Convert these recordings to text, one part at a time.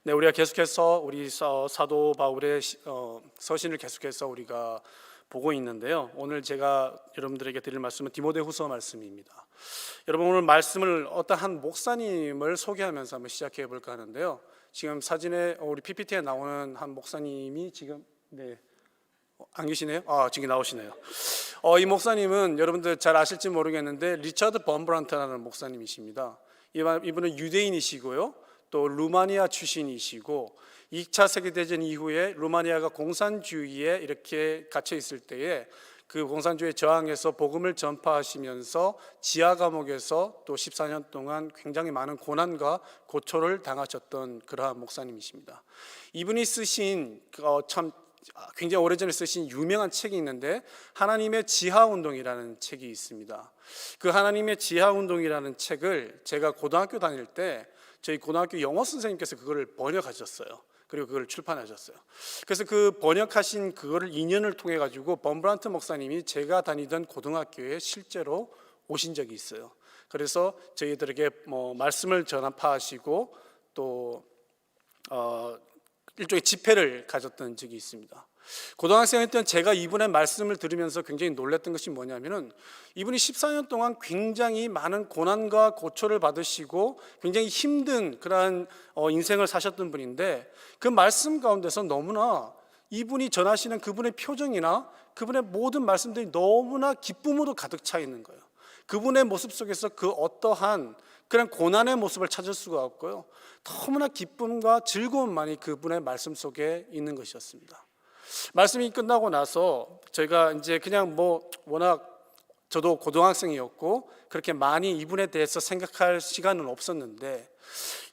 네, 우리가 계속해서 우리 사도 바울의 서신을 계속해서 우리가 보고 있는데요. 오늘 제가 여러분들에게 드릴 말씀은 디모데후서 말씀입니다. 여러분, 오늘 말씀을 어떤 한 목사님을 소개하면서 한번 시작해 볼까 하는데요. 지금 사진에 우리 PPT에 나오는 한 목사님이 지금 안 계시네요. 지금 나오시네요. 이 목사님은 여러분들 잘 아실지 모르겠는데 리처드 범브란트라는 목사님이십니다. 이분은 유대인이시고요. 또 루마니아 출신이시고 2차 세계대전 이후에 루마니아가 공산주의에 이렇게 갇혀 있을 때에 그 공산주의에 저항해서 복음을 전파하시면서 지하 감옥에서 또 14년 동안 굉장히 많은 고난과 고초를 당하셨던 그러한 목사님이십니다. 이분이 쓰신 굉장히 오래전에 쓰신 유명한 책이 있는데 하나님의 지하운동이라는 책이 있습니다. 그 하나님의 지하운동이라는 책을 제가 고등학교 다닐 때 저희 고등학교 영어 선생님께서 그거를 번역하셨어요. 그리고 그걸 출판하셨어요. 그래서 그 번역하신 그거를 인연을 통해 가지고 범브란트 목사님이 제가 다니던 고등학교에 실제로 오신 적이 있어요. 그래서 저희들에게 말씀을 전파하시고 또 일종의 집회를 가졌던 적이 있습니다. 고등학생이었던 제가 이분의 말씀을 들으면서 굉장히 놀랐던 것이 뭐냐면은 이분이 14년 동안 굉장히 많은 고난과 고초를 받으시고 굉장히 힘든 그러한 인생을 사셨던 분인데 그 말씀 가운데서 너무나 이분이 전하시는 그분의 표정이나 그분의 모든 말씀들이 너무나 기쁨으로 가득 차 있는 거예요. 그분의 모습 속에서 그 어떠한 그런 고난의 모습을 찾을 수가 없고요. 너무나 기쁨과 즐거움만이 그분의 말씀 속에 있는 것이었습니다. 말씀이 끝나고 나서 저희가 이제 그냥 워낙 저도 고등학생이었고 그렇게 많이 이분에 대해서 생각할 시간은 없었는데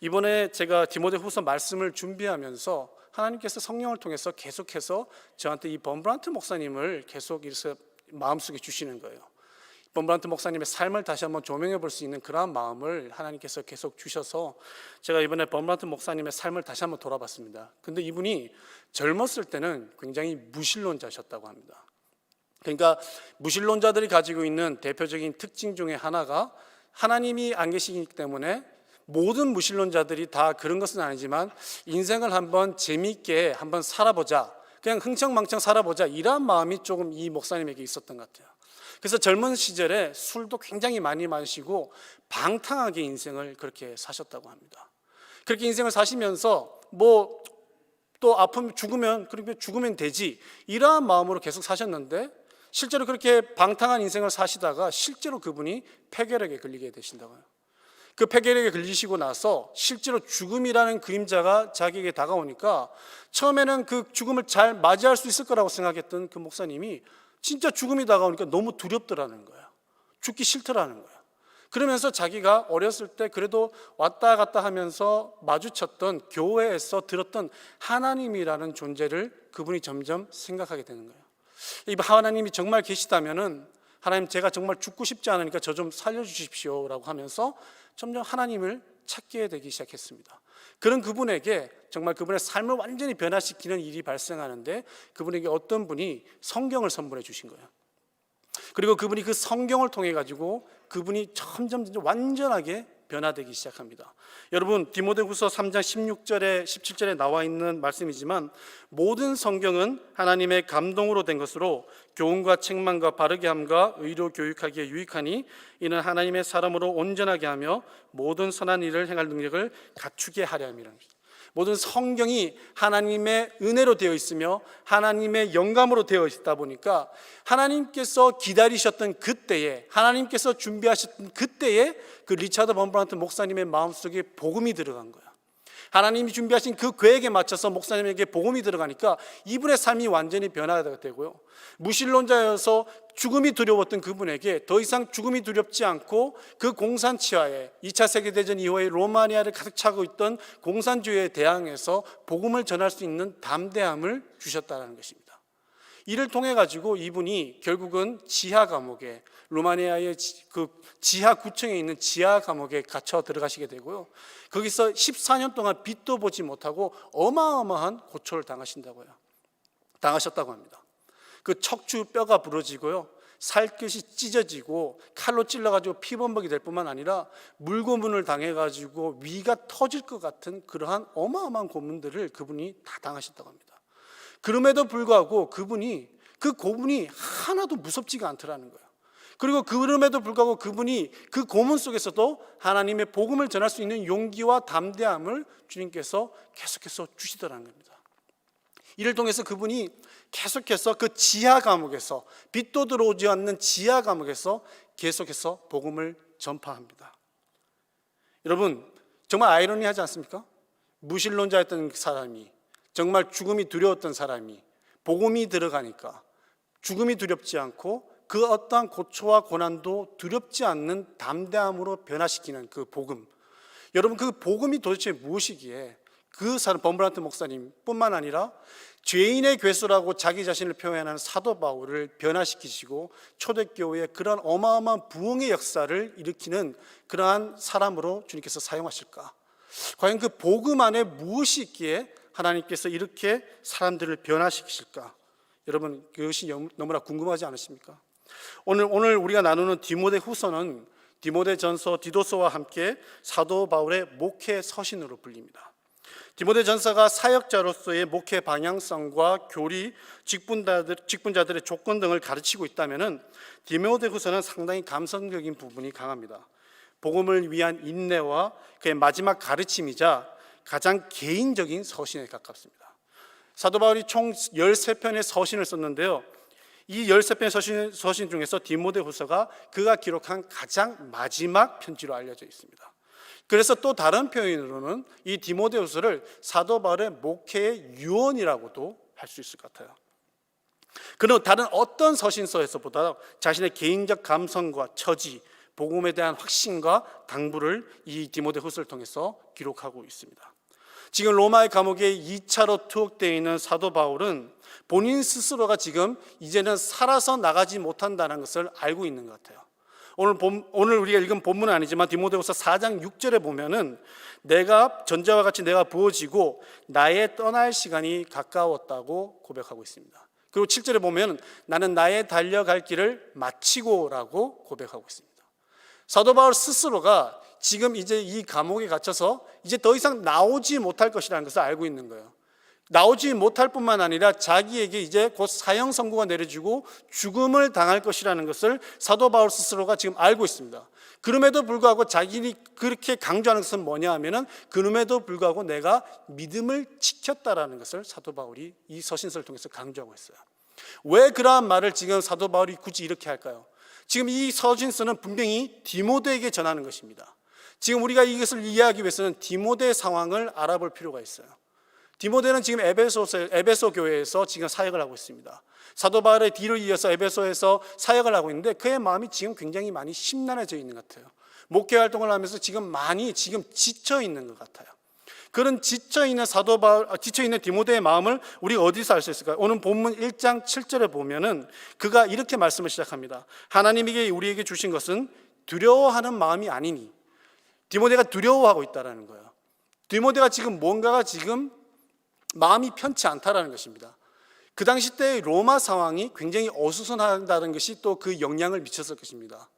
이번에 제가 디모데후서 말씀을 준비하면서 하나님께서 성령을 통해서 계속해서 저한테 이 범브란트 목사님을 계속 이렇게 마음속에 주시는 거예요. 범브란트 목사님의 삶을 다시 한번 조명해 볼 수 있는 그러한 마음을 하나님께서 계속 주셔서 제가 이번에 범브란트 목사님의 삶을 다시 한번 돌아봤습니다. 근데 이분이 젊었을 때는 굉장히 무신론자셨다고 합니다. 그러니까 무신론자들이 가지고 있는 대표적인 특징 중에 하나가 하나님이 안 계시기 때문에 모든 무신론자들이 다 그런 것은 아니지만 인생을 한번 재미있게 한번 살아보자, 그냥 흥청망청 살아보자, 이러한 마음이 조금 이 목사님에게 있었던 것 같아요. 그래서 젊은 시절에 술도 굉장히 많이 마시고 방탕하게 인생을 그렇게 사셨다고 합니다. 그렇게 인생을 사시면서 또 아프면 죽으면 되지, 이러한 마음으로 계속 사셨는데 실제로 그렇게 방탕한 인생을 사시다가 실제로 그분이 폐결핵에 걸리게 되신다고요. 그 폐결핵에 걸리시고 나서 실제로 죽음이라는 그림자가 자기에게 다가오니까 처음에는 그 죽음을 잘 맞이할 수 있을 거라고 생각했던 그 목사님이 진짜 죽음이 다가오니까 너무 두렵더라는 거예요. 죽기 싫더라는 거예요. 그러면서 자기가 어렸을 때 그래도 왔다 갔다 하면서 마주쳤던 교회에서 들었던 하나님이라는 존재를 그분이 점점 생각하게 되는 거예요. 이 하나님이 정말 계시다면은 하나님, 제가 정말 죽고 싶지 않으니까 저 좀 살려주십시오라고 하면서 점점 하나님을 찾게 되기 시작했습니다. 그런 그분에게 정말 그분의 삶을 완전히 변화시키는 일이 발생하는데 그분에게 어떤 분이 성경을 선물해 주신 거예요. 그리고 그분이 그 성경을 통해 가지고 그분이 점점 완전하게 변화되기 시작합니다. 여러분, 디모데후서 3장 16절에 17절에 나와 있는 말씀이지만 모든 성경은 하나님의 감동으로 된 것으로 교훈과 책망과 바르게 함과 의로 교육하기에 유익하니 이는 하나님의 사람으로 온전하게 하며 모든 선한 일을 행할 능력을 갖추게 하려 함이라. 모든 성경이 하나님의 은혜로 되어 있으며 하나님의 영감으로 되어 있다 보니까 하나님께서 기다리셨던 그때에, 하나님께서 준비하셨던 그때에 그 리처드 범브란트 목사님의 마음속에 복음이 들어간 거야. 하나님이 준비하신 그 계획에 맞춰서 목사님에게 복음이 들어가니까 이분의 삶이 완전히 변화가 되고요. 무신론자여서 죽음이 두려웠던 그분에게 더 이상 죽음이 두렵지 않고 그 공산치하에 2차 세계대전 이후에 로마니아를 가득 차고 있던 공산주의에 대항해서 복음을 전할 수 있는 담대함을 주셨다는 것입니다. 이를 통해 가지고 이분이 결국은 지하 감옥에, 루마니아의 그 지하 구청에 있는 지하 감옥에 갇혀 들어가시게 되고요. 거기서 14년 동안 빛도 보지 못하고 어마어마한 고초를 당하셨다고 합니다. 그 척추 뼈가 부러지고요, 살갗이 찢어지고 칼로 찔러가지고 피범벅이 될 뿐만 아니라 물고문을 당해가지고 위가 터질 것 같은 그러한 어마어마한 고문들을 그분이 다 당하셨다고 합니다. 그럼에도 불구하고 그분이 그 고문이 하나도 무섭지가 않더라는 거예요. 그리고 그럼에도 불구하고 그분이 그 고문 속에서도 하나님의 복음을 전할 수 있는 용기와 담대함을 주님께서 계속해서 주시더라는 겁니다. 이를 통해서 그분이 계속해서 그 지하 감옥에서, 빛도 들어오지 않는 지하 감옥에서 계속해서 복음을 전파합니다. 여러분, 정말 아이러니하지 않습니까? 무신론자였던 사람이, 정말 죽음이 두려웠던 사람이 복음이 들어가니까 죽음이 두렵지 않고 그 어떠한 고초와 고난도 두렵지 않는 담대함으로 변화시키는 그 복음. 여러분, 그 복음이 도대체 무엇이기에 그 사람 범브란트 목사님뿐만 아니라 죄인의 괴수라고 자기 자신을 표현하는 사도 바울을 변화시키시고 초대교회의 그런 어마어마한 부흥의 역사를 일으키는 그러한 사람으로 주님께서 사용하실까? 과연 그 복음 안에 무엇이 있기에 하나님께서 이렇게 사람들을 변화시키실까? 여러분, 그것이 너무나 궁금하지 않으십니까? 오늘 우리가 나누는 디모데 후서는 디모데 전서, 디도서와 함께 사도 바울의 목회 서신으로 불립니다. 디모데 전서가 사역자로서의 목회 방향성과 교리, 직분자들의 조건 등을 가르치고 있다면 디모데 후서는 상당히 감성적인 부분이 강합니다. 복음을 위한 인내와 그의 마지막 가르침이자 가장 개인적인 서신에 가깝습니다. 사도 바울이 총 13편의 서신을 썼는데요, 이 13편의 서신 중에서 디모데 후서가 그가 기록한 가장 마지막 편지로 알려져 있습니다. 그래서 또 다른 표현으로는 이 디모데 후서를 사도 바울의 목회의 유언이라고도 할 수 있을 것 같아요. 그는 다른 어떤 서신서에서보다 자신의 개인적 감성과 처지, 복음에 대한 확신과 당부를 이 디모데 후서를 통해서 기록하고 있습니다. 지금 로마의 감옥에 2차로 투옥되어 있는 사도 바울은 본인 스스로가 지금 이제는 살아서 나가지 못한다는 것을 알고 있는 것 같아요. 오늘 우리가 읽은 본문은 아니지만 디모데후서 4장 6절에 보면은 내가 전자와 같이 내가 부어지고 나의 떠날 시간이 가까웠다고 고백하고 있습니다. 그리고 7절에 보면 나는 나의 달려갈 길을 마치고라고 고백하고 있습니다. 사도 바울 스스로가 지금 이제 이 감옥에 갇혀서 이제 더 이상 나오지 못할 것이라는 것을 알고 있는 거예요. 나오지 못할 뿐만 아니라 자기에게 이제 곧 사형 선고가 내려지고 죽음을 당할 것이라는 것을 사도 바울 스스로가 지금 알고 있습니다. 그럼에도 불구하고 자기이 그렇게 강조하는 것은 뭐냐 하면은 그럼에도 불구하고 내가 믿음을 지켰다라는 것을 사도 바울이 이 서신서를 통해서 강조하고 있어요. 왜 그러한 말을 지금 사도 바울이 굳이 이렇게 할까요? 지금 이 서신서는 분명히 디모데에게 전하는 것입니다. 지금 우리가 이것을 이해하기 위해서는 디모데의 상황을 알아볼 필요가 있어요. 디모데는 지금 에베소 교회에서 지금 사역을 하고 있습니다. 사도 바울의 뒤를 이어서 에베소에서 사역을 하고 있는데 그의 마음이 지금 굉장히 많이 심란해져 있는 것 같아요. 목회 활동을 하면서 지금 지쳐 있는 것 같아요. 그런 지쳐 있는 디모데의 마음을 우리가 어디서 알 수 있을까요? 오늘 본문 1장 7절에 보면은 그가 이렇게 말씀을 시작합니다. 하나님에게 우리에게 주신 것은 두려워하는 마음이 아니니. 디모데가 두려워하고 있다라는 거예요. 디모데가 뭔가가 마음이 편치 않다라는 것입니다. 그 당시 때 로마 상황이 굉장히 어수선하다는 것이 또 그 영향을 미쳤을 것입니다.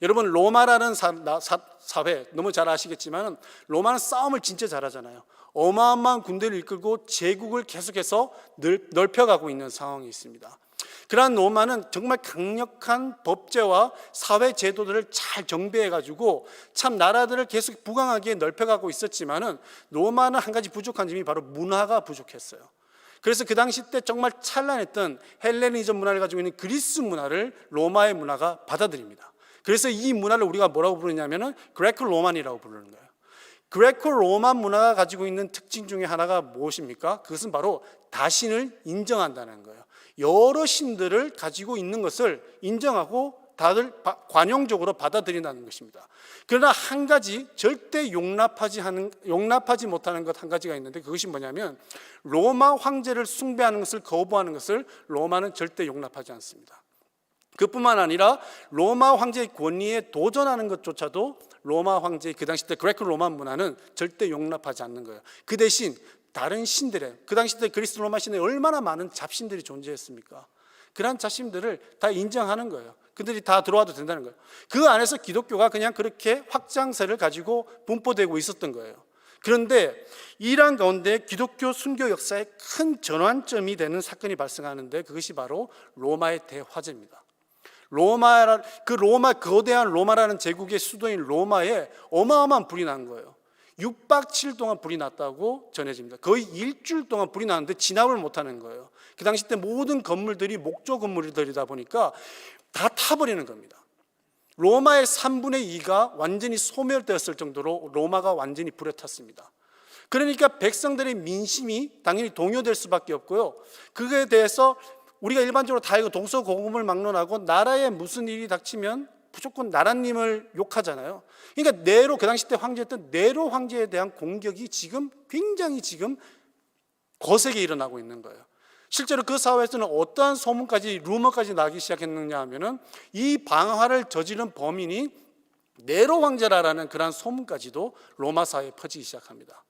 여러분, 로마라는 사회 너무 잘 아시겠지만 로마는 싸움을 진짜 잘하잖아요. 어마어마한 군대를 이끌고 제국을 계속해서 넓혀가고 있는 상황이 있습니다. 그러한 로마는 정말 강력한 법제와 사회 제도들을 잘 정비해가지고 참 나라들을 계속 부강하게 넓혀가고 있었지만은 로마는 한 가지 부족한 점이 바로 문화가 부족했어요. 그래서 그 당시 때 정말 찬란했던 헬레니즘 문화를 가지고 있는 그리스 문화를 로마의 문화가 받아들입니다. 그래서 이 문화를 우리가 뭐라고 부르냐면은 그레코 로만이라고 부르는 거예요. 그레코 로만 문화가 가지고 있는 특징 중에 하나가 무엇입니까? 그것은 바로 다신을 인정한다는 거예요. 여러 신들을 가지고 있는 것을 인정하고 다들 관용적으로 받아들인다는 것입니다. 그러나 한 가지 절대 용납하지 못하는 것 한 가지가 있는데 그것이 뭐냐면 로마 황제를 숭배하는 것을 거부하는 것을 로마는 절대 용납하지 않습니다. 그뿐만 아니라 로마 황제의 권위에 도전하는 것조차도 로마 황제의 그 당시 때 그레코 로만 문화는 절대 용납하지 않는 거예요. 그 대신 다른 신들의 그 당시 때 그리스 로마 신에 얼마나 많은 잡신들이 존재했습니까? 그러한 잡신들을 다 인정하는 거예요. 그들이 다 들어와도 된다는 거예요. 그 안에서 기독교가 그냥 그렇게 확장세를 가지고 분포되고 있었던 거예요. 그런데 이란 가운데 기독교 순교 역사의 큰 전환점이 되는 사건이 발생하는데 그것이 바로 로마의 대화재입니다. 거대한 로마라는 제국의 수도인 로마에 어마어마한 불이 난 거예요. 6박 7일 동안 불이 났다고 전해집니다. 거의 일주일 동안 불이 나는데 진압을 못하는 거예요. 그 당시 때 모든 건물들이 목조 건물들이다 보니까 다 타버리는 겁니다. 로마의 3분의 2가 완전히 소멸되었을 정도로 로마가 완전히 불에 탔습니다. 그러니까 백성들의 민심이 당연히 동요될 수밖에 없고요. 그에 대해서 우리가 일반적으로 다 이거 동서고금을 막론하고 나라에 무슨 일이 닥치면 무조건 나라님을 욕하잖아요. 그러니까 네로, 그 당시 때 황제였던 네로 황제에 대한 공격이 굉장히 거세게 일어나고 있는 거예요. 실제로 그 사회에서는 어떠한 소문까지, 루머까지 나기 시작했느냐 하면은 이 방화를 저지른 범인이 네로 황제라는 그러한 소문까지도 로마 사회에 퍼지기 시작합니다.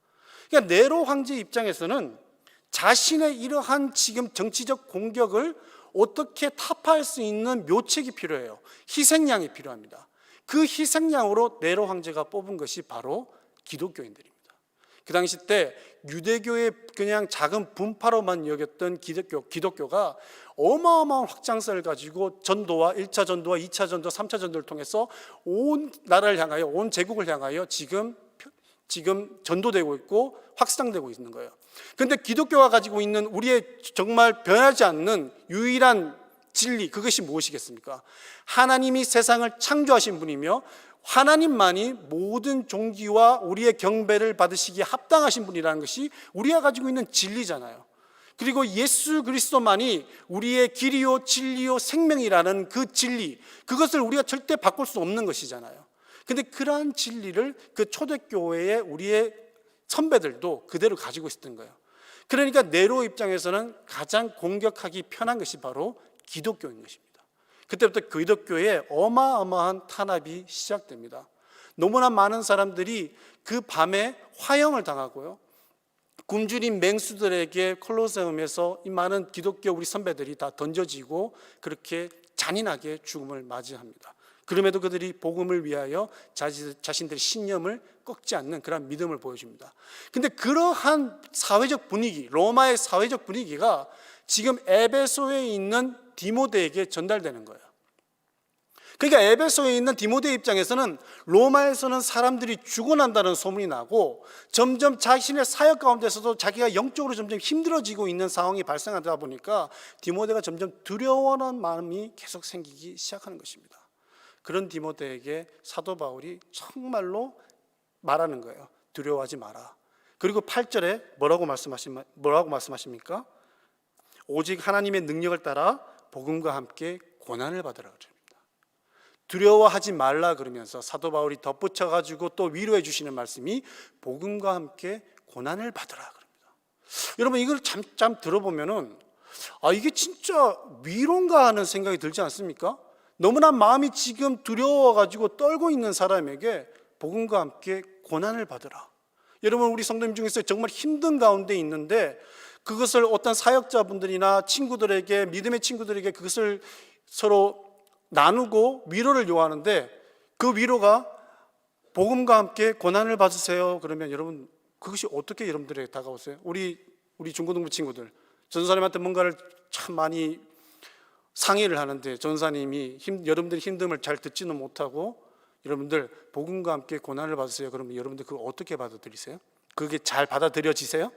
그러니까 네로 황제 입장에서는 자신의 이러한 지금 정치적 공격을 어떻게 타파할 수 있는 묘책이 필요해요. 희생양이 필요합니다. 그 희생양으로 네로 황제가 뽑은 것이 바로 기독교인들입니다. 그 당시 때 유대교의 그냥 작은 분파로만 여겼던 기독교가 어마어마한 확장세를 가지고 전도와 1차 전도와 2차 전도, 3차 전도를 통해서 온 나라를 향하여, 온 제국을 향하여 지금 전도되고 있고 확산되고 있는 거예요. 그런데 기독교가 가지고 있는 우리의 정말 변하지 않는 유일한 진리, 그것이 무엇이겠습니까? 하나님이 세상을 창조하신 분이며 하나님만이 모든 종기와 우리의 경배를 받으시기에 합당하신 분이라는 것이 우리가 가지고 있는 진리잖아요. 그리고 예수 그리스도만이 우리의 길이요 진리요 생명이라는 그 진리, 그것을 우리가 절대 바꿀 수 없는 것이잖아요. 근데 그러한 진리를 그 초대교회의 우리의 선배들도 그대로 가지고 있었던 거예요. 그러니까 네로 입장에서는 가장 공격하기 편한 것이 바로 기독교인 것입니다. 그때부터 기독교에 어마어마한 탄압이 시작됩니다. 너무나 많은 사람들이 그 밤에 화형을 당하고요, 굶주린 맹수들에게 콜로세움에서 이 많은 기독교 우리 선배들이 다 던져지고 그렇게 잔인하게 죽음을 맞이합니다. 그럼에도 그들이 복음을 위하여 자신들의 신념을 꺾지 않는 그런 믿음을 보여줍니다. 근데 그러한 사회적 분위기, 로마의 사회적 분위기가 지금 에베소에 있는 디모데에게 전달되는 거예요. 그러니까 에베소에 있는 디모데 입장에서는 로마에서는 사람들이 죽어난다는 소문이 나고 점점 자신의 사역 가운데서도 자기가 영적으로 점점 힘들어지고 있는 상황이 발생하다 보니까 디모데가 점점 두려워하는 마음이 계속 생기기 시작하는 것입니다. 그런 디모데에게 사도 바울이 정말로 말하는 거예요. 두려워하지 마라. 그리고 8절에 뭐라고 말씀하십니까? 오직 하나님의 능력을 따라 복음과 함께 고난을 받으라 그럽니다. 두려워하지 말라 그러면서 사도 바울이 덧붙여 가지고 또 위로해 주시는 말씀이 복음과 함께 고난을 받으라 그럽니다. 여러분, 이걸 잠 들어보면은 이게 진짜 위로인가 하는 생각이 들지 않습니까? 너무나 마음이 지금 두려워 가지고 떨고 있는 사람에게 복음과 함께 고난을 받으라. 여러분, 우리 성도님 중에서 정말 힘든 가운데 있는데 그것을 어떤 사역자분들이나 친구들에게, 믿음의 친구들에게 그것을 서로 나누고 위로를 요하는데 그 위로가 복음과 함께 고난을 받으세요 그러면 여러분, 그것이 어떻게 여러분들에게 다가오세요? 우리 중고등부 친구들, 전사님한테 뭔가를 참 많이 상의를 하는데 전사님이 여러분들의 힘듦을 잘 듣지는 못하고 여러분들 복음과 함께 고난을 받으세요 그러면 여러분들 그걸 어떻게 받아들이세요? 그게 잘 받아들여지세요?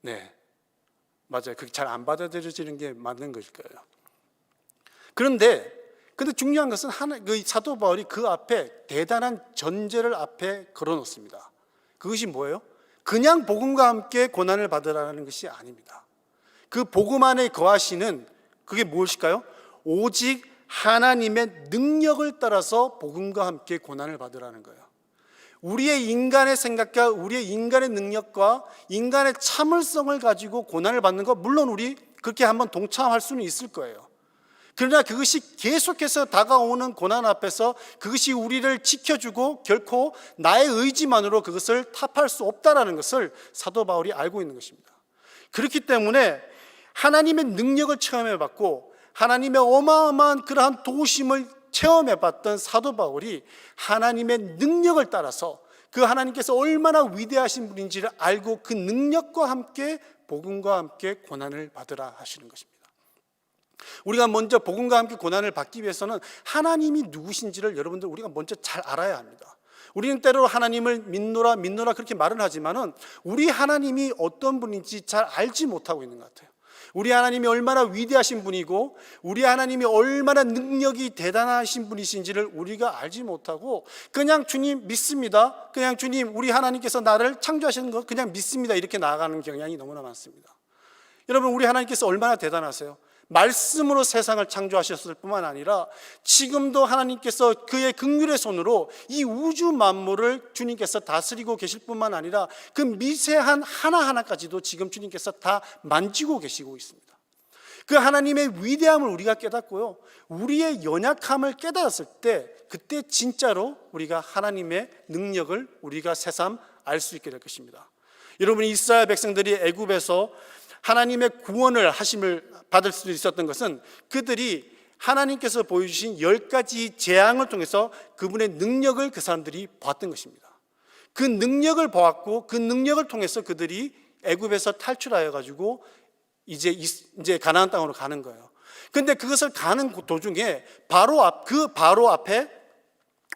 네, 맞아요. 그게 잘 안 받아들여지는 게 맞는 것일 거예요. 그런데 중요한 것은 사도 바울이 그 앞에 대단한 전제를 앞에 걸어놓습니다. 그것이 뭐예요? 그냥 복음과 함께 고난을 받으라는 것이 아닙니다. 그 복음 안에 거하시는 그게 무엇일까요? 오직 하나님의 능력을 따라서 복음과 함께 고난을 받으라는 거예요. 우리의 인간의 생각과 우리의 인간의 능력과 인간의 참을성을 가지고 고난을 받는 거 물론 우리 그렇게 한번 동참할 수는 있을 거예요. 그러나 그것이 계속해서 다가오는 고난 앞에서 그것이 우리를 지켜주고 결코 나의 의지만으로 그것을 타파할 수 없다는 것을 사도 바울이 알고 있는 것입니다. 그렇기 때문에 하나님의 능력을 체험해봤고 하나님의 어마어마한 그러한 도우심을 체험해봤던 사도 바울이 하나님의 능력을 따라서 그 하나님께서 얼마나 위대하신 분인지를 알고 그 능력과 함께 복음과 함께 고난을 받으라 하시는 것입니다. 우리가 먼저 복음과 함께 고난을 받기 위해서는 하나님이 누구신지를 여러분들 우리가 먼저 잘 알아야 합니다. 우리는 때로 하나님을 믿노라 그렇게 말은 하지만은 우리 하나님이 어떤 분인지 잘 알지 못하고 있는 것 같아요. 우리 하나님이 얼마나 위대하신 분이고 우리 하나님이 얼마나 능력이 대단하신 분이신지를 우리가 알지 못하고 그냥 주님 믿습니다, 그냥 주님 우리 하나님께서 나를 창조하시는 거 그냥 믿습니다 이렇게 나아가는 경향이 너무나 많습니다. 여러분, 우리 하나님께서 얼마나 대단하세요? 말씀으로 세상을 창조하셨을 뿐만 아니라 지금도 하나님께서 그의 긍휼의 손으로 이 우주 만물을 주님께서 다스리고 계실 뿐만 아니라 그 미세한 하나하나까지도 지금 주님께서 다 만지고 계시고 있습니다. 그 하나님의 위대함을 우리가 깨닫고요, 우리의 연약함을 깨달았을 때 그때 진짜로 우리가 하나님의 능력을 우리가 새삼 알 수 있게 될 것입니다. 여러분, 이스라엘 백성들이 애굽에서 하나님의 구원을 하심을 받을 수 있었던 것은 그들이 하나님께서 보여주신 10가지 재앙을 통해서 그분의 능력을 그 사람들이 봤던 것입니다. 그 능력을 보았고 그 능력을 통해서 그들이 애굽에서 탈출하여 가지고 이제 가나안 땅으로 가는 거예요. 그런데 그것을 가는 도중에 바로 앞에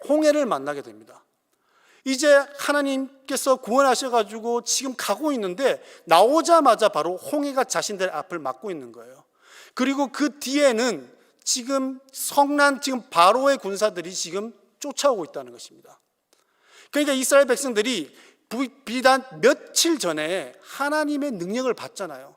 홍해를 만나게 됩니다. 이제 하나님께서 구원하셔가지고 지금 가고 있는데 나오자마자 바로 홍해가 자신들 앞을 막고 있는 거예요. 그리고 그 뒤에는 지금 바로의 군사들이 지금 쫓아오고 있다는 것입니다. 그러니까 이스라엘 백성들이 비단 며칠 전에 하나님의 능력을 봤잖아요.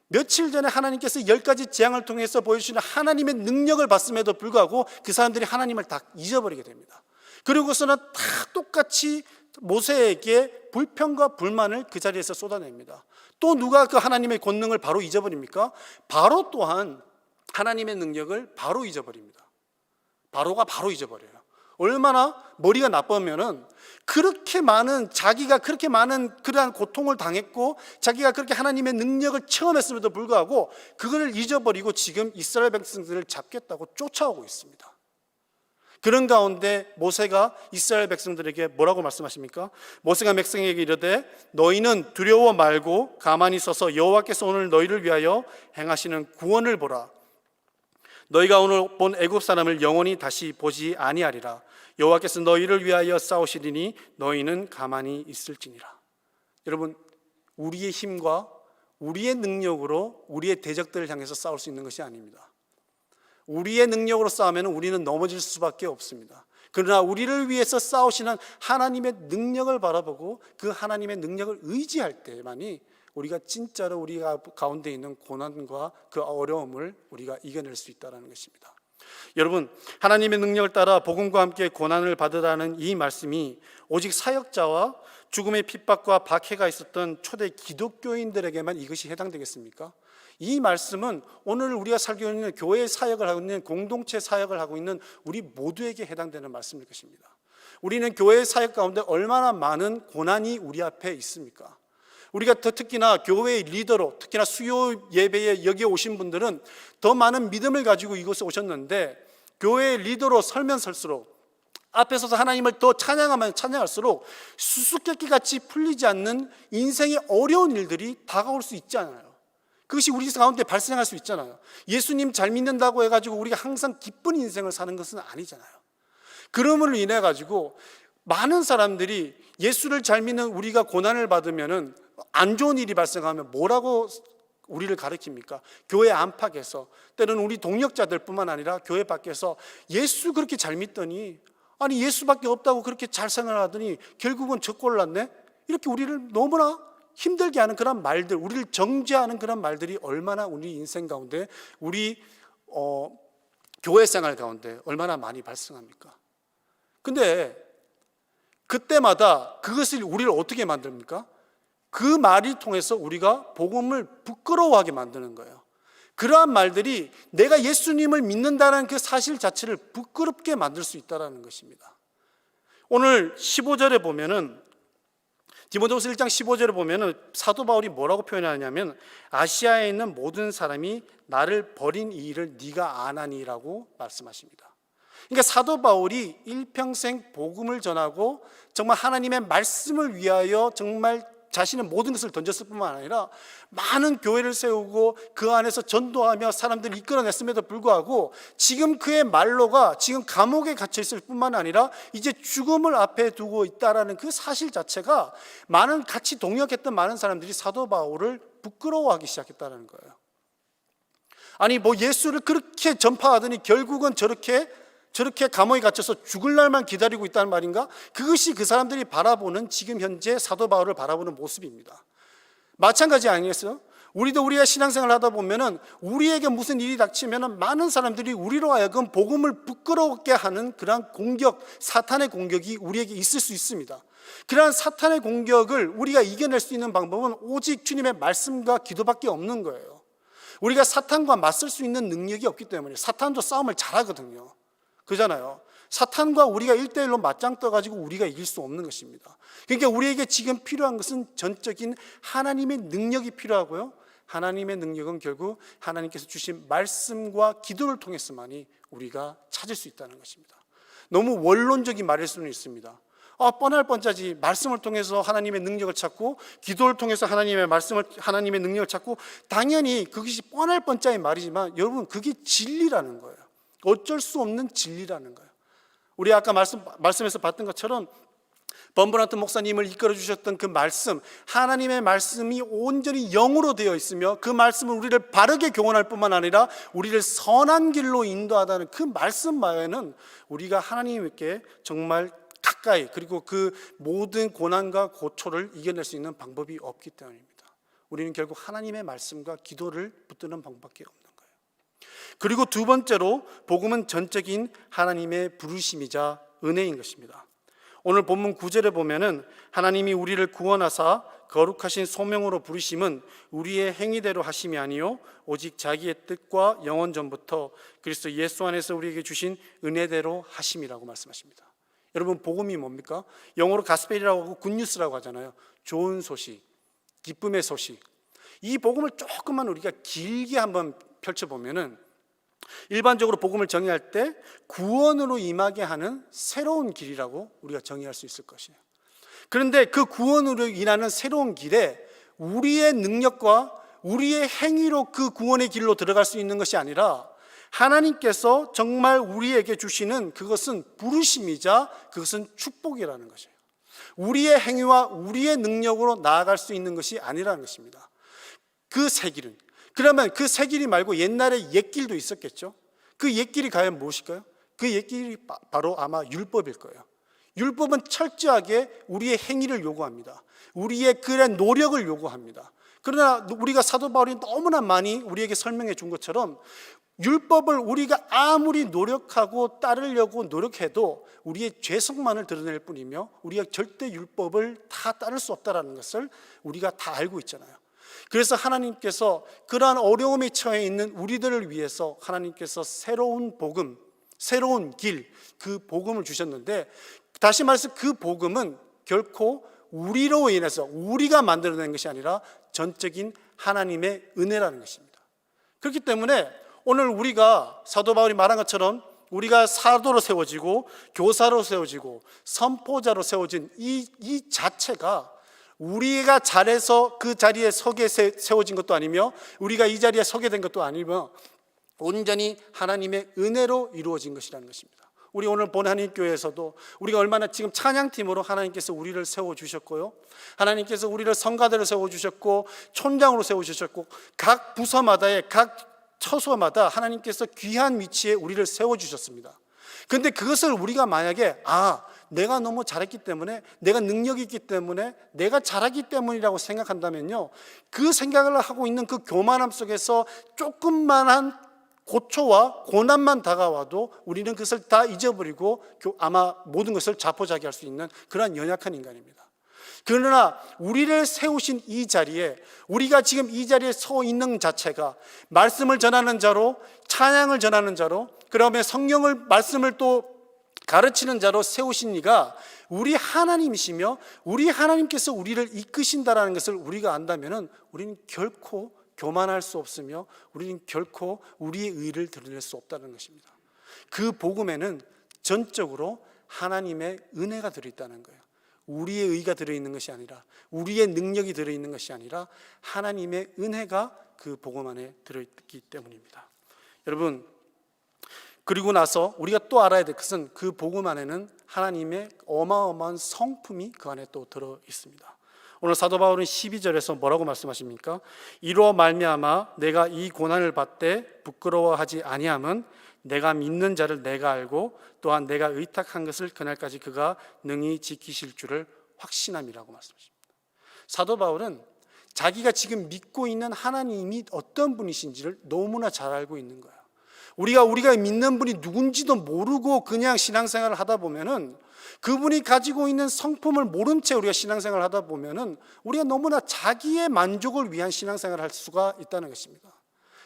며칠 전에 하나님께서 10가지 재앙을 통해서 보여주시는 하나님의 능력을 봤음에도 불구하고 그 사람들이 하나님을 다 잊어버리게 됩니다. 그리고서는 다 똑같이 모세에게 불평과 불만을 그 자리에서 쏟아냅니다. 또 누가 그 하나님의 권능을 바로 잊어버립니까? 바로 또한 하나님의 능력을 바로 잊어버립니다. 바로가 바로 잊어버려요. 얼마나 머리가 나쁘면은 자기가 그렇게 많은 그러한 고통을 당했고 자기가 그렇게 하나님의 능력을 체험했음에도 불구하고 그걸 잊어버리고 지금 이스라엘 백성들을 잡겠다고 쫓아오고 있습니다. 그런 가운데 모세가 이스라엘 백성들에게 뭐라고 말씀하십니까? 모세가 백성에게 이르되 너희는 두려워 말고 가만히 서서 여호와께서 오늘 너희를 위하여 행하시는 구원을 보라. 너희가 오늘 본 애굽 사람을 영원히 다시 보지 아니하리라. 여호와께서 너희를 위하여 싸우시리니 너희는 가만히 있을지니라. 여러분, 우리의 힘과 우리의 능력으로 우리의 대적들을 향해서 싸울 수 있는 것이 아닙니다. 우리의 능력으로 싸우면 우리는 넘어질 수밖에 없습니다. 그러나 우리를 위해서 싸우시는 하나님의 능력을 바라보고 그 하나님의 능력을 의지할 때만이 우리가 진짜로 우리가 가운데 있는 고난과 그 어려움을 우리가 이겨낼 수 있다는 것입니다. 여러분, 하나님의 능력을 따라 복음과 함께 고난을 받으라는 이 말씀이 오직 사역자와 죽음의 핍박과 박해가 있었던 초대 기독교인들에게만 이것이 해당되겠습니까? 이 말씀은 오늘 우리가 살고 있는 교회 사역을 하고 있는 공동체 사역을 하고 있는 우리 모두에게 해당되는 말씀일 것입니다. 우리는 교회 사역 가운데 얼마나 많은 고난이 우리 앞에 있습니까? 우리가 특히나 교회의 리더로 특히나 수요 예배에 여기 오신 분들은 더 많은 믿음을 가지고 이곳에 오셨는데 교회의 리더로 설면 설수록 앞에 서서 하나님을 더 찬양하면 찬양할수록 수수께끼같이 풀리지 않는 인생의 어려운 일들이 다가올 수 있지 않아요? 그것이 우리 가운데 발생할 수 있잖아요. 예수님 잘 믿는다고 해가지고 우리가 항상 기쁜 인생을 사는 것은 아니잖아요. 그러므로 인해 가지고 많은 사람들이 예수를 잘 믿는 우리가 고난을 받으면은 안 좋은 일이 발생하면 뭐라고 우리를 가르칩니까? 교회 안팎에서 때로는 우리 동역자들뿐만 아니라 교회 밖에서 예수 그렇게 잘 믿더니 아니 예수밖에 없다고 그렇게 잘 생각하더니 결국은 저 꼴 났네? 이렇게 우리를 너무나 힘들게 하는 그런 말들, 우리를 정죄하는 그런 말들이 얼마나 우리 인생 가운데 우리 교회 생활 가운데 얼마나 많이 발생합니까? 근데 그때마다 그것을 우리를 어떻게 만듭니까? 그 말을 통해서 우리가 복음을 부끄러워하게 만드는 거예요. 그러한 말들이 내가 예수님을 믿는다는 그 사실 자체를 부끄럽게 만들 수 있다는 것입니다. 오늘 15절에 보면은 디모데후서 1장 15절에 보면은 사도 바울이 뭐라고 표현하냐면 아시아에 있는 모든 사람이 나를 버린 이 일을 네가 아나니라고 말씀하십니다. 그러니까 사도 바울이 일평생 복음을 전하고 정말 하나님의 말씀을 위하여 정말 자신의 모든 것을 던졌을 뿐만 아니라 많은 교회를 세우고 그 안에서 전도하며 사람들을 이끌어냈음에도 불구하고 지금 그의 말로가 지금 감옥에 갇혀 있을 뿐만 아니라 이제 죽음을 앞에 두고 있다라는 그 사실 자체가 많은 같이 동역했던 많은 사람들이 사도 바울을 부끄러워하기 시작했다는 거예요. 아니 뭐 예수를 그렇게 전파하더니 결국은 저렇게 감옥에 갇혀서 죽을 날만 기다리고 있다는 말인가? 그것이 그 사람들이 바라보는 지금 현재 사도 바울을 바라보는 모습입니다. 마찬가지 아니겠어요? 우리가 신앙생활을 하다 보면은 우리에게 무슨 일이 닥치면은 많은 사람들이 우리로 하여금 복음을 부끄럽게 하는 그러한 공격, 사탄의 공격이 우리에게 있을 수 있습니다. 그러한 사탄의 공격을 우리가 이겨낼 수 있는 방법은 오직 주님의 말씀과 기도밖에 없는 거예요. 우리가 사탄과 맞설 수 있는 능력이 없기 때문에 사탄도 싸움을 잘하거든요. 그잖아요. 사탄과 우리가 1대1로 맞짱 떠가지고 우리가 이길 수 없는 것입니다. 그러니까 우리에게 지금 필요한 것은 전적인 하나님의 능력이 필요하고요. 하나님의 능력은 결국 하나님께서 주신 말씀과 기도를 통해서만이 우리가 찾을 수 있다는 것입니다. 너무 원론적인 말일 수는 있습니다. 뻔할 뻔짜지 말씀을 통해서 하나님의 능력을 찾고 기도를 통해서 하나님의 능력을 찾고 당연히 그것이 뻔할 뻔짜인 말이지만 여러분 그게 진리라는 거예요. 어쩔 수 없는 진리라는 거예요. 우리 아까 말씀에서 봤던 것처럼 범브란트 목사님을 이끌어 주셨던 그 말씀, 하나님의 말씀이 온전히 영으로 되어 있으며 그 말씀은 우리를 바르게 교훈할 뿐만 아니라 우리를 선한 길로 인도하다는 그 말씀 외에는 우리가 하나님께 정말 가까이 그리고 그 모든 고난과 고초를 이겨낼 수 있는 방법이 없기 때문입니다. 우리는 결국 하나님의 말씀과 기도를 붙드는 방법밖에 없는 거예요. 그리고 두 번째로 복음은 전적인 하나님의 부르심이자 은혜인 것입니다. 오늘 본문 9절에 보면은 하나님이 우리를 구원하사 거룩하신 소명으로 부르심은 우리의 행위대로 하심이 아니요 오직 자기의 뜻과 영원 전부터 그리스도 예수 안에서 우리에게 주신 은혜대로 하심이라고 말씀하십니다. 여러분 복음이 뭡니까? 영어로 가스펠이라고 하고 굿뉴스라고 하잖아요. 좋은 소식, 기쁨의 소식. 이 복음을 조금만 우리가 길게 한번 펼쳐보면은 일반적으로 복음을 정의할 때 구원으로 임하게 하는 새로운 길이라고 우리가 정의할 수 있을 것이에요. 그런데 그 구원으로 인하는 새로운 길에 우리의 능력과 우리의 행위로 그 구원의 길로 들어갈 수 있는 것이 아니라 하나님께서 정말 우리에게 주시는 그것은 부르심이자 그것은 축복이라는 것이에요. 우리의 행위와 우리의 능력으로 나아갈 수 있는 것이 아니라는 것입니다. 그 새 길은 그러면 그 새 길이 말고 옛날에 옛길도 있었겠죠. 그 옛길이 과연 무엇일까요? 그 옛길이 바로 아마 율법일 거예요. 율법은 철저하게 우리의 행위를 요구합니다. 우리의 그런 노력을 요구합니다. 그러나 우리가 사도 바울이 너무나 많이 우리에게 설명해 준 것처럼 율법을 우리가 아무리 노력하고 따르려고 노력해도 우리의 죄성만을 드러낼 뿐이며 우리가 절대 율법을 다 따를 수 없다는 것을 우리가 다 알고 있잖아요. 그래서 하나님께서 그러한 어려움에 처해 있는 우리들을 위해서 하나님께서 새로운 복음, 새로운 길, 그 복음을 주셨는데 다시 말해서 그 복음은 결코 우리로 인해서 우리가 만들어낸 것이 아니라 전적인 하나님의 은혜라는 것입니다. 그렇기 때문에 오늘 우리가 사도 바울이 말한 것처럼 우리가 사도로 세워지고 교사로 세워지고 선포자로 세워진 이 자체가 우리가 잘해서 그 자리에 서게 세워진 것도 아니며 우리가 이 자리에 서게 된 것도 아니며 온전히 하나님의 은혜로 이루어진 것이라는 것입니다. 우리 오늘 본 한인교회에서도 우리가 얼마나 지금 찬양팀으로 하나님께서 우리를 세워주셨고요, 하나님께서 우리를 성가대로 세워주셨고 촌장으로 세워주셨고 각 부서마다의 각 처소마다 하나님께서 귀한 위치에 우리를 세워주셨습니다. 그런데 그것을 우리가 만약에 내가 너무 잘했기 때문에, 내가 능력이 있기 때문에, 내가 잘하기 때문이라고 생각한다면요, 그 생각을 하고 있는 그 교만함 속에서 조금만한 고초와 고난만 다가와도 우리는 그것을 다 잊어버리고 아마 모든 것을 자포자기할 수 있는 그런 연약한 인간입니다. 그러나 우리를 세우신 이 자리에, 우리가 지금 이 자리에 서 있는 자체가 말씀을 전하는 자로, 찬양을 전하는 자로, 그다음에 성령을 말씀을 또 가르치는 자로 세우신 이가 우리 하나님이시며 우리 하나님께서 우리를 이끄신다라는 것을 우리가 안다면은 우리는 결코 교만할 수 없으며 우리는 결코 우리의 의를 드러낼 수 없다는 것입니다. 그 복음에는 전적으로 하나님의 은혜가 들어있다는 거예요. 우리의 의가 들어있는 것이 아니라, 우리의 능력이 들어있는 것이 아니라 하나님의 은혜가 그 복음 안에 들어있기 때문입니다. 여러분, 그리고 나서 우리가 또 알아야 될 것은 그 복음 안에는 하나님의 어마어마한 성품이 그 안에 또 들어있습니다. 오늘 사도 바울은 12절에서 뭐라고 말씀하십니까? 이로 말미암아 내가 이 고난을 받되 부끄러워하지 아니함은 내가 믿는 자를 내가 알고 또한 내가 의탁한 것을 그날까지 그가 능히 지키실 줄을 확신함이라고 말씀하십니다. 사도 바울은 자기가 지금 믿고 있는 하나님이 어떤 분이신지를 너무나 잘 알고 있는 거예요. 우리가 믿는 분이 누군지도 모르고 그냥 신앙생활을 하다 보면은, 그분이 가지고 있는 성품을 모른 채 우리가 신앙생활을 하다 보면은 우리가 너무나 자기의 만족을 위한 신앙생활을 할 수가 있다는 것입니다.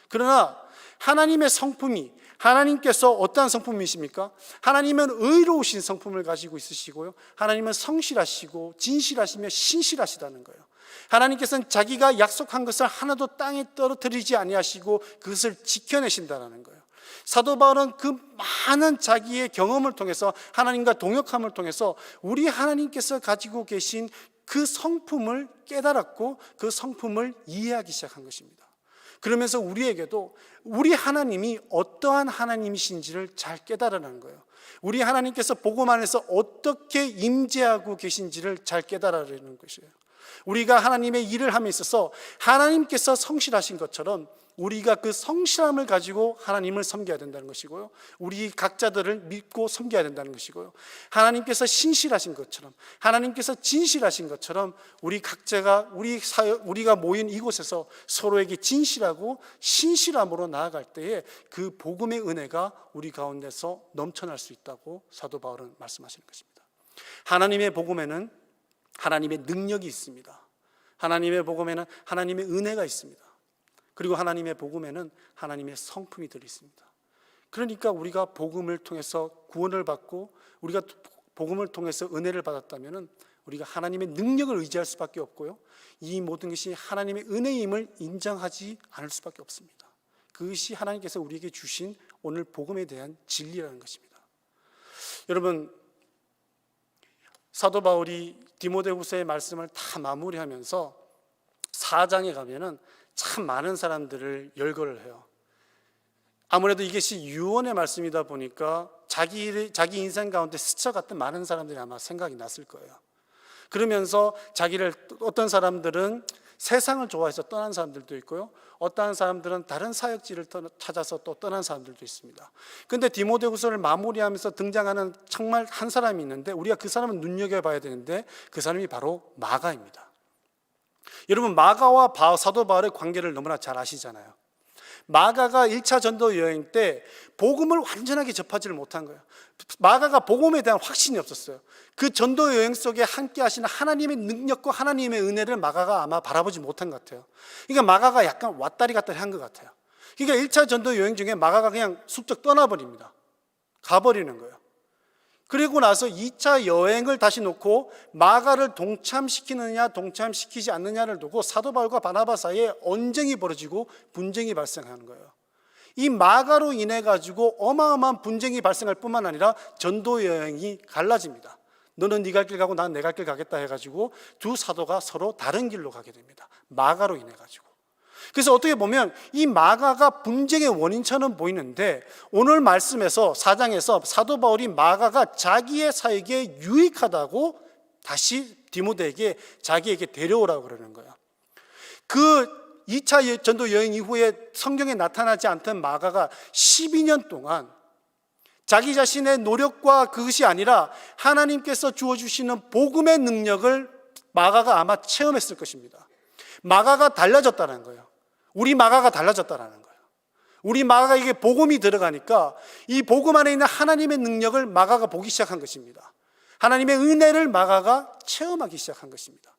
그러나 하나님의 성품이, 하나님께서 어떠한 성품이십니까? 하나님은 의로우신 성품을 가지고 있으시고요, 하나님은 성실하시고 진실하시며 신실하시다는 거예요. 하나님께서는 자기가 약속한 것을 하나도 땅에 떨어뜨리지 아니하시고 그것을 지켜내신다는 거예요. 사도 바울은 그 많은 자기의 경험을 통해서, 하나님과 동역함을 통해서 우리 하나님께서 가지고 계신 그 성품을 깨달았고 그 성품을 이해하기 시작한 것입니다. 그러면서 우리에게도 우리 하나님이 어떠한 하나님이신지를 잘 깨달으라는 거예요. 우리 하나님께서 복음 안에서 어떻게 임재하고 계신지를 잘 깨달으라는 것이에요. 우리가 하나님의 일을 함에 있어서 하나님께서 성실하신 것처럼 우리가 그 성실함을 가지고 하나님을 섬겨야 된다는 것이고요, 우리 각자들을 믿고 섬겨야 된다는 것이고요, 하나님께서 신실하신 것처럼, 하나님께서 진실하신 것처럼 우리 각자가 우리가 모인 이곳에서 서로에게 진실하고 신실함으로 나아갈 때에 그 복음의 은혜가 우리 가운데서 넘쳐날 수 있다고 사도 바울은 말씀하시는 것입니다. 하나님의 복음에는 하나님의 능력이 있습니다. 하나님의 복음에는 하나님의 은혜가 있습니다. 그리고 하나님의 복음에는 하나님의 성품이 들어있습니다. 그러니까 우리가 복음을 통해서 구원을 받고 우리가 복음을 통해서 은혜를 받았다면 우리가 하나님의 능력을 의지할 수밖에 없고요, 이 모든 것이 하나님의 은혜임을 인정하지 않을 수밖에 없습니다. 그것이 하나님께서 우리에게 주신 오늘 복음에 대한 진리라는 것입니다. 여러분, 사도 바울이 디모데후서의 말씀을 다 마무리하면서 4장에 가면은 참 많은 사람들을 열거를 해요. 아무래도 이것이 유언의 말씀이다 보니까 자기 인생 가운데 스쳐갔던 많은 사람들이 아마 생각이 났을 거예요. 그러면서 어떤 사람들은 세상을 좋아해서 떠난 사람들도 있고요, 어떠한 사람들은 다른 사역지를 찾아서 또 떠난 사람들도 있습니다. 그런데 디모데후서를 마무리하면서 등장하는 정말 한 사람이 있는데, 우리가 그 사람을 눈여겨봐야 되는데 그 사람이 바로 마가입니다. 여러분, 마가와 사도 바울의 관계를 너무나 잘 아시잖아요. 마가가 1차 전도 여행 때 복음을 완전하게 접하지를 못한 거예요. 마가가 복음에 대한 확신이 없었어요. 그 전도 여행 속에 함께 하시는 하나님의 능력과 하나님의 은혜를 마가가 아마 바라보지 못한 것 같아요. 그러니까 마가가 약간 왔다리 갔다리 한 것 같아요. 그러니까 1차 전도 여행 중에 마가가 그냥 슬쩍 떠나버립니다. 가버리는 거예요. 그리고 나서 2차 여행을 다시 놓고 마가를 동참시키느냐 동참시키지 않느냐를 두고 사도 바울과 바나바 사이에 언쟁이 벌어지고 분쟁이 발생하는 거예요. 이 마가로 인해 가지고 어마어마한 분쟁이 발생할 뿐만 아니라 전도 여행이 갈라집니다. 너는 네 갈 길 가고 나는 내 갈 길 가겠다 해가지고 두 사도가 서로 다른 길로 가게 됩니다. 마가로 인해 가지고. 그래서 어떻게 보면 이 마가가 분쟁의 원인처럼 보이는데, 오늘 말씀에서 4장에서 사도 바울이 마가가 자기의 사역에 유익하다고 다시 디모데에게 자기에게 데려오라고 그러는 거예요. 그 2차 전도 여행 이후에 성경에 나타나지 않던 마가가 12년 동안 자기 자신의 노력과 그것이 아니라 하나님께서 주어주시는 복음의 능력을 마가가 아마 체험했을 것입니다. 마가가 달라졌다는 거예요. 우리 마가가 달라졌다는 거예요. 우리 마가에게 복음이 들어가니까 이 복음 안에 있는 하나님의 능력을 마가가 보기 시작한 것입니다. 하나님의 은혜를 마가가 체험하기 시작한 것입니다.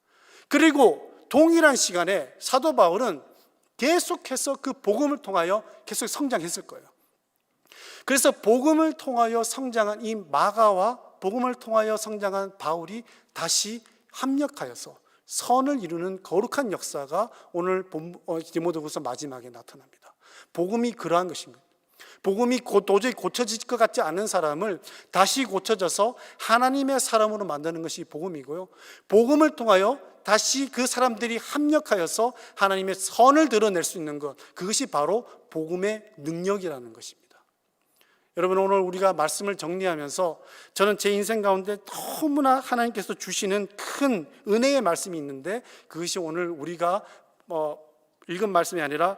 그리고 동일한 시간에 사도 바울은 계속해서 그 복음을 통하여 계속 성장했을 거예요. 그래서 복음을 통하여 성장한 이 마가와 복음을 통하여 성장한 바울이 다시 합력하여서 선을 이루는 거룩한 역사가 오늘 디모데후서 마지막에 나타납니다. 복음이 그러한 것입니다. 복음이 도저히 고쳐질 것 같지 않은 사람을 다시 고쳐져서 하나님의 사람으로 만드는 것이 복음이고요, 복음을 통하여 다시 그 사람들이 합력하여서 하나님의 선을 드러낼 수 있는 것, 그것이 바로 복음의 능력이라는 것입니다. 여러분, 오늘 우리가 말씀을 정리하면서 저는 제 인생 가운데 너무나 하나님께서 주시는 큰 은혜의 말씀이 있는데, 그것이 오늘 우리가 읽은 말씀이 아니라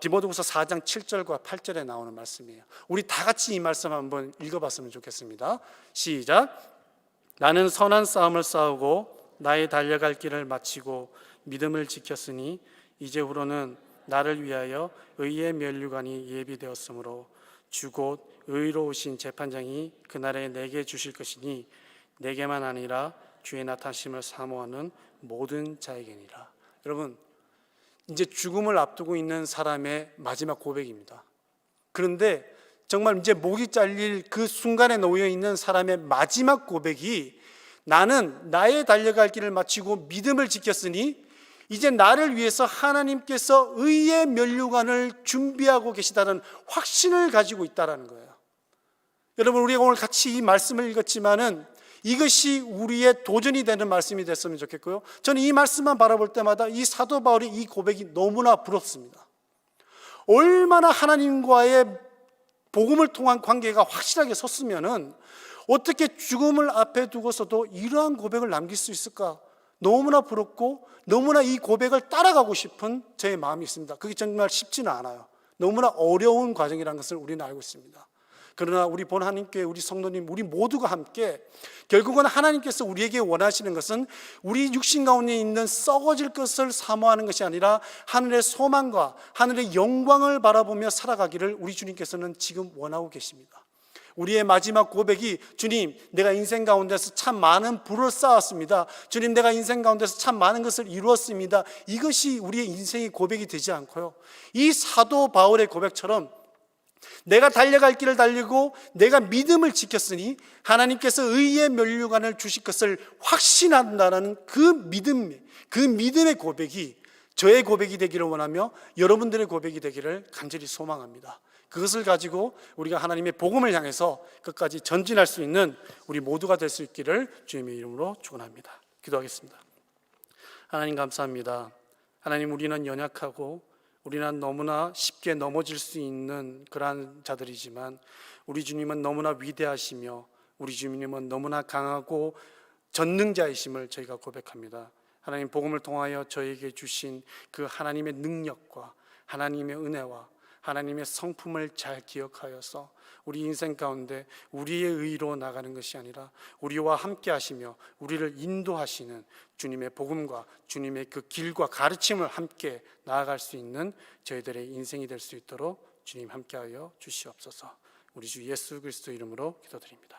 디모데후서 4장 7절과 8절에 나오는 말씀이에요. 우리 다 같이 이 말씀 한번 읽어봤으면 좋겠습니다. 시작. 나는 선한 싸움을 싸우고 나의 달려갈 길을 마치고 믿음을 지켰으니 이제후로는 나를 위하여 의의 면류관이 예비되었으므로 주 곧 의로우신 재판장이 그날에 내게 주실 것이니 내게만 아니라 주의 나타나심을 사모하는 모든 자에게니라. 여러분, 이제 죽음을 앞두고 있는 사람의 마지막 고백입니다. 그런데 정말 이제 목이 잘릴 그 순간에 놓여 있는 사람의 마지막 고백이, 나는 나의 달려갈 길을 마치고 믿음을 지켰으니 이제 나를 위해서 하나님께서 의의 면류관을 준비하고 계시다는 확신을 가지고 있다는 거예요. 여러분, 우리가 오늘 같이 이 말씀을 읽었지만은 이것이 우리의 도전이 되는 말씀이 됐으면 좋겠고요, 저는 이 말씀만 바라볼 때마다 이 사도 바울의 이 고백이 너무나 부럽습니다. 얼마나 하나님과의 복음을 통한 관계가 확실하게 섰으면은 어떻게 죽음을 앞에 두고서도 이러한 고백을 남길 수 있을까? 너무나 부럽고 너무나 이 고백을 따라가고 싶은 제 마음이 있습니다. 그게 정말 쉽지는 않아요. 너무나 어려운 과정이라는 것을 우리는 알고 있습니다. 그러나 우리 본 하나님교회, 우리 성도님, 우리 모두가 함께 결국은 하나님께서 우리에게 원하시는 것은 우리 육신 가운데 있는 썩어질 것을 사모하는 것이 아니라 하늘의 소망과 하늘의 영광을 바라보며 살아가기를 우리 주님께서는 지금 원하고 계십니다. 우리의 마지막 고백이, 주님, 내가 인생 가운데서 참 많은 부를 쌓았습니다. 주님, 내가 인생 가운데서 참 많은 것을 이루었습니다. 이것이 우리의 인생의 고백이 되지 않고요, 이 사도 바울의 고백처럼 내가 달려갈 길을 달리고 내가 믿음을 지켰으니 하나님께서 의의 면류관을 주실 것을 확신한다는 그 믿음의 고백이 저의 고백이 되기를 원하며 여러분들의 고백이 되기를 간절히 소망합니다. 그것을 가지고 우리가 하나님의 복음을 향해서 끝까지 전진할 수 있는 우리 모두가 될 수 있기를 주님의 이름으로 축원합니다. 기도하겠습니다. 하나님, 감사합니다. 하나님, 우리는 연약하고 우리는 너무나 쉽게 넘어질 수 있는 그러한 자들이지만 우리 주님은 너무나 위대하시며 우리 주님은 너무나 강하고 전능자이심을 저희가 고백합니다. 하나님, 복음을 통하여 저에게 주신 그 하나님의 능력과 하나님의 은혜와 하나님의 성품을 잘 기억하여서 우리 인생 가운데 우리의 의로 나가는 것이 아니라 우리와 함께 하시며 우리를 인도하시는 주님의 복음과 주님의 그 길과 가르침을 함께 나아갈 수 있는 저희들의 인생이 될 수 있도록 주님 함께하여 주시옵소서. 우리 주 예수 그리스도 이름으로 기도드립니다.